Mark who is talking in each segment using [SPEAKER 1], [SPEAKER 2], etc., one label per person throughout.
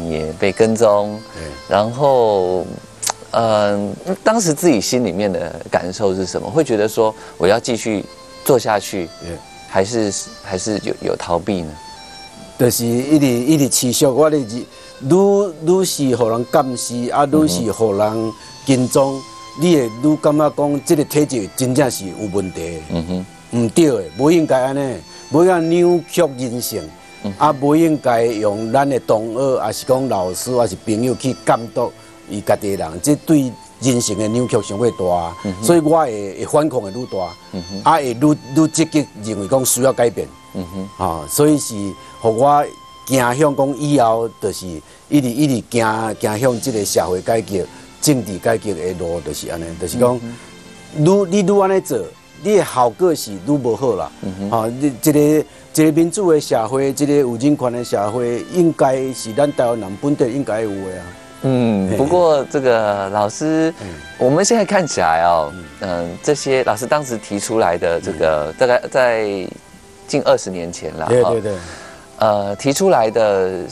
[SPEAKER 1] 也被跟踪，然后当时自己心里面的感受是什么？会觉得说我要继续做下去，还是有逃避呢？
[SPEAKER 2] 就是一直持续，我愈是互人监视，啊，愈是互人跟踪，你会愈感觉讲，这个体制真正是有问题的，唔对的，不应该安尼，不应该扭曲人性，啊，不应该用咱的同学，还是讲老师，还是朋友去监督伊家己的人，这对人性的扭曲上会大，所以我会反抗的愈大，啊，会愈积极认为讲需要改变，所以是互我行向讲以后，就是一直行向这个社会改革、政治改革的路，就是安尼，就是讲，你愈安尼做，你的效果是愈无好啦，你一个民主的社会，一个有人权的社会，应该是咱台湾人本地应该有的啊。
[SPEAKER 1] 不过这个老师，我们现在看起来哦，这些老师当时提出来的这个，大概在近20年前了，
[SPEAKER 2] 对，
[SPEAKER 1] 提出来的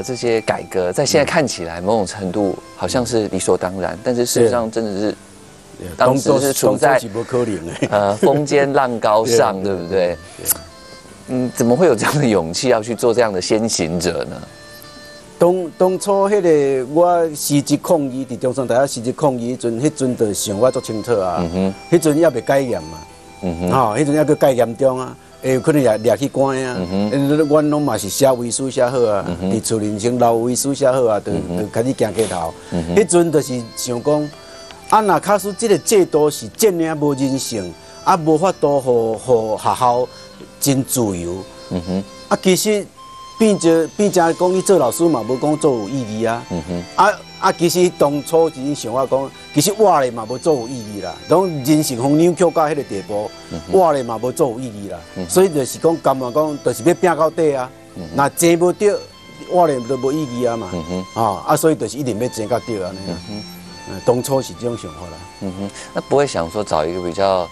[SPEAKER 1] 这些改革，在现在看起来某种程度好像是理所当然，但是事实上真的是当时是处在风尖浪高上，对不对？怎么会有这样的勇气要去做这样的先行者呢？
[SPEAKER 2] 当初迄个我辞职抗议，伫中山大学辞职抗议迄阵就想我足清楚啊。迄阵也未戒严嘛，迄阵还佫戒严重啊，会有可能掠去关啊。阮拢嘛是写遗书写好啊，伫厝里先留遗书写好啊，就开始行街头。迄阵就是想讲，啊，若假使即个制度是这样无人性，啊，无法度互学校真自由。啊，其实。变成讲，你做老师嘛，无讲做有意义啊。其实当初真想法讲，其实活咧嘛无做有意义啦。当人性互扭曲到迄个地步，活咧嘛无做有意义啦。所以就是讲，甘愿讲，就是要拼到底啊。那争无到，活咧就无意义啊嘛。所以就是一定要争到底安尼啊。当初是这种想法啦。
[SPEAKER 1] 那不会想说找一个比较